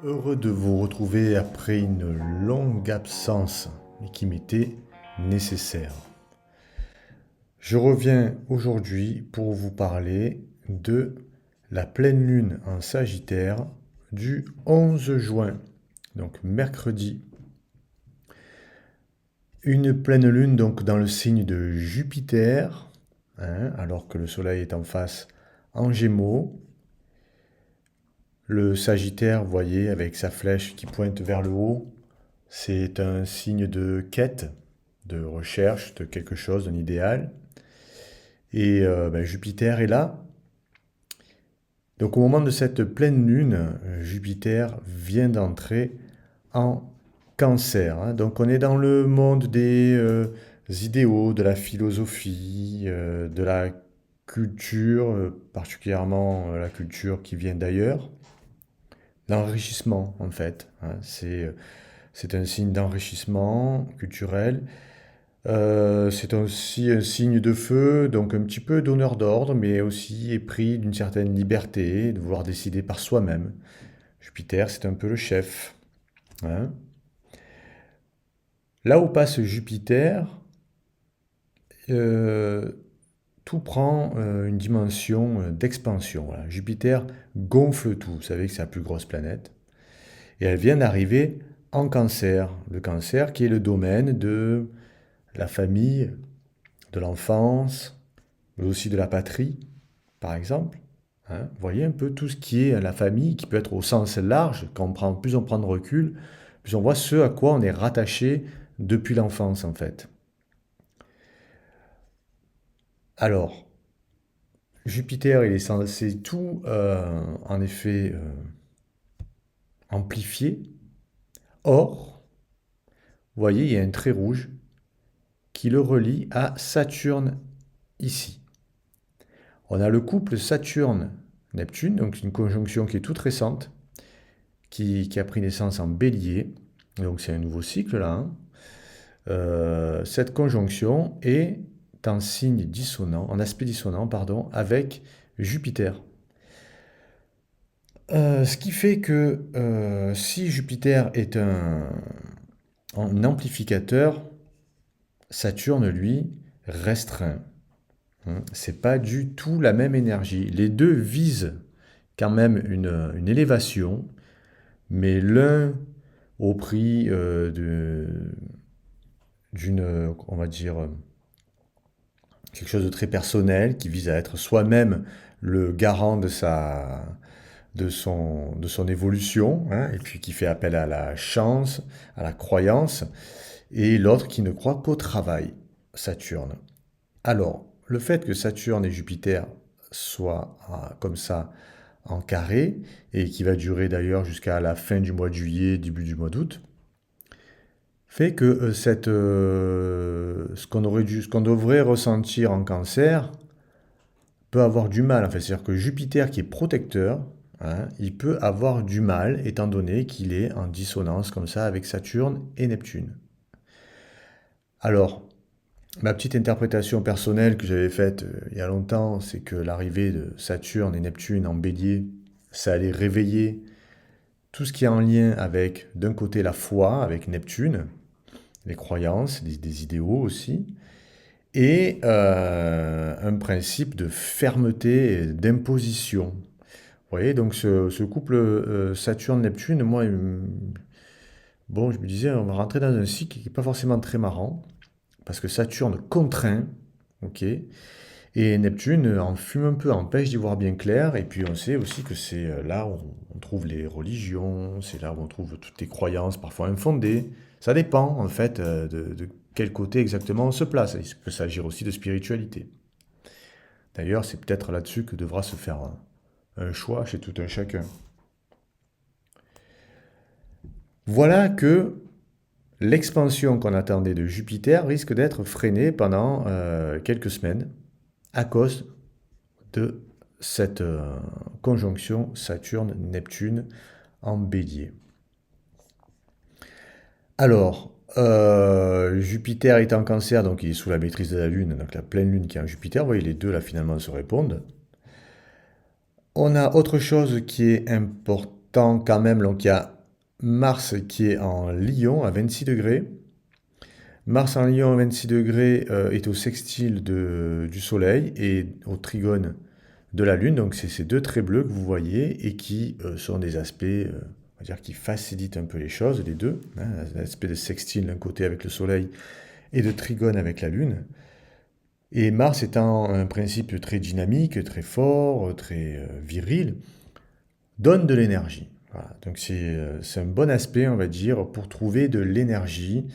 Heureux de vous retrouver après une longue absence, mais qui m'était nécessaire. Je reviens aujourd'hui pour vous parler de la pleine lune en Sagittaire du 11 juin, donc mercredi. Une pleine lune donc dans le signe de Jupiter, alors que le Soleil est en face en Gémeaux. Le Sagittaire, vous voyez, avec sa flèche qui pointe vers le haut, c'est un signe de quête, de recherche de quelque chose, d'un idéal. Et Jupiter est là. Donc au moment de cette pleine lune, Jupiter vient d'entrer en Cancer, hein. Donc on est dans le monde des idéaux, de la philosophie, de la culture, particulièrement la culture qui vient d'ailleurs. L'enrichissement en fait, hein. C'est un signe d'enrichissement culturel. C'est aussi un signe de feu, donc un petit peu donneur d'ordre, mais aussi épris d'une certaine liberté, de vouloir décider par soi-même. Jupiter, c'est un peu le chef, hein. Là où passe Jupiter, euh, tout prend une dimension d'expansion. Voilà. Jupiter gonfle tout. Vous savez que c'est la plus grosse planète. Et elle vient d'arriver en Cancer. Le Cancer qui est le domaine de la famille, de l'enfance, mais aussi de la patrie, par exemple. Hein. Vous voyez un peu tout ce qui est la famille, qui peut être au sens large. Plus on prend de recul, plus on voit ce à quoi on est rattaché depuis l'enfance, en fait. Alors, Jupiter, il est censé tout, en effet, amplifier. Or, vous voyez, il y a un trait rouge qui le relie à Saturne ici. On a le couple Saturne-Neptune, donc une conjonction qui est toute récente, qui a pris naissance en Bélier. Donc c'est un nouveau cycle là, hein. Cette conjonction est en signe dissonant, en aspect dissonant, pardon, avec Jupiter. Ce qui fait que si Jupiter est un amplificateur, Saturne, lui, restreint, hein. C'est pas du tout la même énergie. Les deux visent quand même une élévation, mais l'un au prix d'une, on va dire, quelque chose de très personnel qui vise à être soi-même le garant de son évolution, hein, et puis qui fait appel à la chance, à la croyance, et l'autre qui ne croit qu'au travail, Saturne. Alors, le fait que Saturne et Jupiter soient comme ça en carré, et qui va durer d'ailleurs jusqu'à la fin du mois de juillet, début du mois d'août, fait que ce qu'on devrait ressentir en cancer peut avoir du mal. En fait, c'est-à-dire que Jupiter, qui est protecteur, hein, il peut avoir du mal, étant donné qu'il est en dissonance comme ça avec Saturne et Neptune. Alors, ma petite interprétation personnelle que j'avais faite il y a longtemps, c'est que l'arrivée de Saturne et Neptune en bélier, ça allait réveiller tout ce qui est en lien avec, d'un côté, la foi, avec Neptune, les croyances, des idéaux aussi, et un principe de fermeté et d'imposition. Vous voyez, donc ce couple Saturne-Neptune, moi, bon, je me disais, on va rentrer dans un cycle qui n'est pas forcément très marrant, parce que Saturne contraint, ok, et Neptune en fume un peu, empêche d'y voir bien clair, et puis on sait aussi que c'est là où on trouve les religions, c'est là où on trouve toutes les croyances, parfois infondées. Ça dépend, en fait, de quel côté exactement on se place. Il peut s'agir aussi de spiritualité. D'ailleurs, c'est peut-être là-dessus que devra se faire un choix chez tout un chacun. Voilà que l'expansion qu'on attendait de Jupiter risque d'être freinée pendant quelques semaines à cause de cette conjonction Saturne-Neptune en bélier. Alors, Jupiter est en cancer, donc il est sous la maîtrise de la Lune, donc la pleine Lune qui est en Jupiter. Vous voyez, les deux là finalement se répondent. On a autre chose qui est important quand même, donc il y a Mars qui est en Lion à 26 degrés. Mars en Lion à 26 degrés est au sextile du Soleil et au trigone de la Lune. Donc c'est ces deux traits bleus que vous voyez et qui sont des aspects, on va dire, qui facilitent un peu les choses, les deux. Hein, l'aspect de sextile d'un côté avec le Soleil et de trigone avec la Lune. Et Mars étant un principe très dynamique, très fort, très viril, donne de l'énergie. Voilà. Donc c'est un bon aspect, on va dire, pour trouver de l'énergie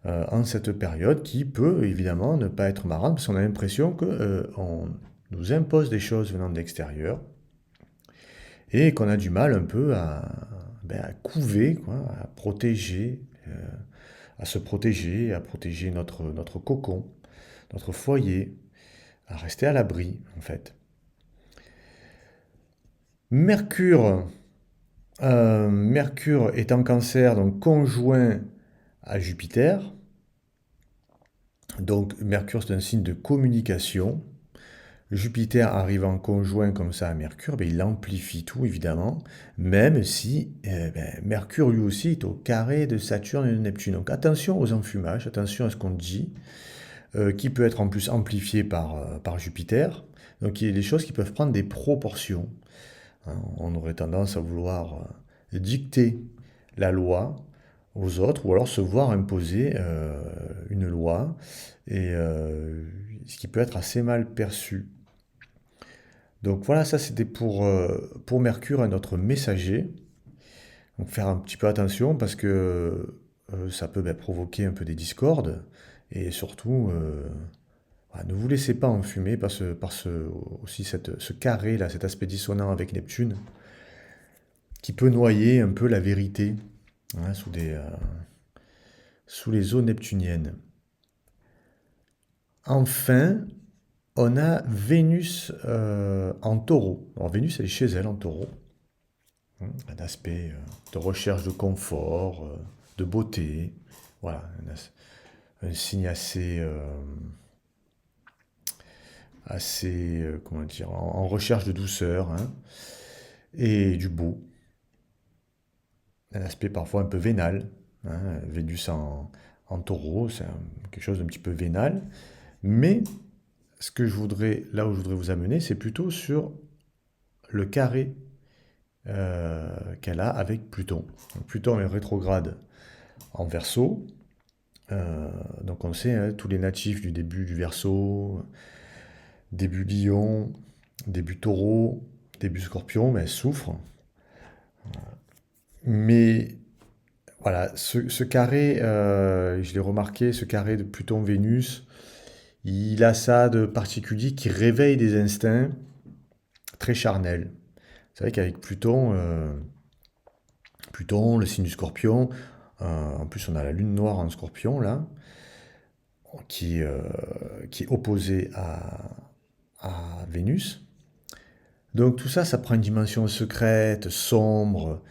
en cette période qui peut évidemment ne pas être marrante parce qu'on a l'impression qu'on nous impose des choses venant de l'extérieur et qu'on a du mal un peu à couver, quoi, à protéger, à protéger notre cocon, notre foyer, à rester à l'abri en fait. Mercure, Mercure est en Cancer, donc conjoint à Jupiter. Donc Mercure, c'est un signe de communication. Jupiter arrive en conjoint comme ça à Mercure, ben, il amplifie tout évidemment, même si Mercure lui aussi est au carré de Saturne et de Neptune. Donc attention aux enfumages, attention à ce qu'on dit, qui peut être en plus amplifié par Jupiter. Donc il y a des choses qui peuvent prendre des proportions. Hein. On aurait tendance à vouloir dicter la loi aux autres, ou alors se voir imposer une loi, et ce qui peut être assez mal perçu. Donc voilà, ça c'était pour Mercure, notre messager. Donc faire un petit peu attention parce que ça peut provoquer un peu des discordes, et surtout voilà, ne vous laissez pas enfumer aussi ce carré là, cet aspect dissonant avec Neptune, qui peut noyer un peu la vérité, hein, sous les eaux neptuniennes. Enfin, on a Vénus en taureau. Alors Vénus, elle est chez elle en taureau. Hein, un aspect de recherche de confort, de beauté. Voilà, un signe assez, comment dire, en recherche de douceur, hein, et du beau. Un aspect parfois un peu vénal, hein. Vénus en taureau, c'est quelque chose d'un petit peu vénal. Mais là où je voudrais vous amener, c'est plutôt sur le carré qu'elle a avec Pluton. Donc, Pluton est rétrograde en Verseau. Donc on sait, hein, tous les natifs du début du Verseau, début Lion, début Taureau, début Scorpion, mais souffrent. Mais voilà, ce carré, je l'ai remarqué, ce carré de Pluton-Vénus, il a ça de particulier qui réveille des instincts très charnels. C'est vrai qu'avec Pluton, le signe du Scorpion, en plus on a la lune noire en Scorpion là, qui, euh, qui est opposée à Vénus. Donc tout ça, ça prend une dimension secrète, sombre,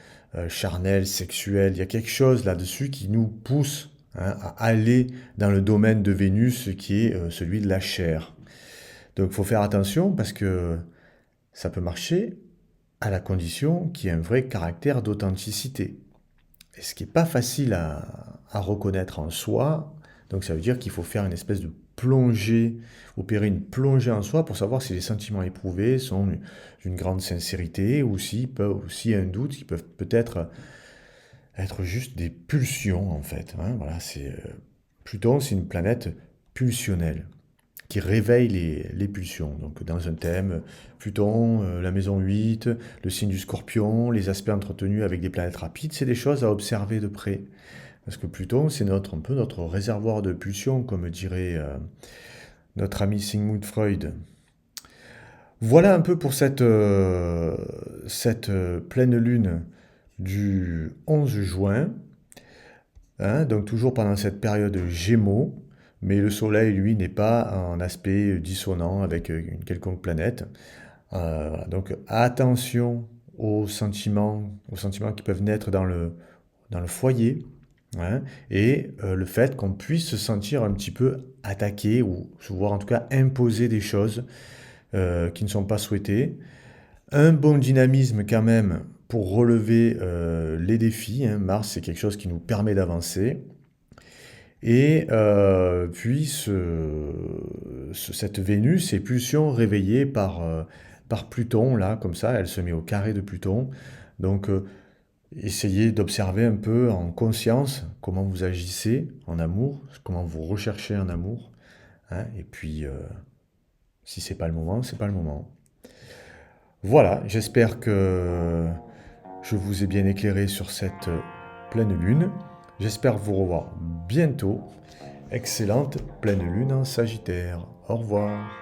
charnelle, sexuelle. Il y a quelque chose là-dessus qui nous pousse, hein, à aller dans le domaine de Vénus qui est celui de la chair. Donc il faut faire attention parce que ça peut marcher à la condition qu'il y ait un vrai caractère d'authenticité. Et ce qui n'est pas facile à reconnaître en soi, donc ça veut dire qu'il faut faire une espèce de plongée, opérer une plongée en soi pour savoir si les sentiments éprouvés sont d'une grande sincérité ou s'il y a un doute, qui peuvent peut-être être juste des pulsions en fait. Hein. Voilà, Pluton, c'est une planète pulsionnelle qui réveille les pulsions. Donc dans un thème, Pluton, la maison 8, le signe du Scorpion, les aspects entretenus avec des planètes rapides, c'est des choses à observer de près. Parce que Pluton, c'est un peu notre réservoir de pulsions, comme dirait notre ami Sigmund Freud. Voilà un peu pour cette pleine lune du 11 juin. Hein, donc toujours pendant cette période Gémeaux, mais le Soleil, lui, n'est pas en aspect dissonant avec une quelconque planète. Voilà. Donc attention aux sentiments qui peuvent naître dans le foyer, hein, et le fait qu'on puisse se sentir un petit peu attaqué ou se voir en tout cas imposer des choses qui ne sont pas souhaitées. Un bon dynamisme quand même pour relever les défis, hein. Mars, c'est quelque chose qui nous permet d'avancer. Et puis cette Vénus ces pulsions réveillées par Pluton, là, comme ça, elle se met au carré de Pluton. Donc essayez d'observer un peu en conscience comment vous agissez en amour, comment vous recherchez un amour, hein. Et puis si c'est pas le moment, c'est pas le moment. Voilà, j'espère que je vous ai bien éclairé sur cette pleine lune. J'espère vous revoir bientôt. Excellente pleine lune en Sagittaire. Au revoir.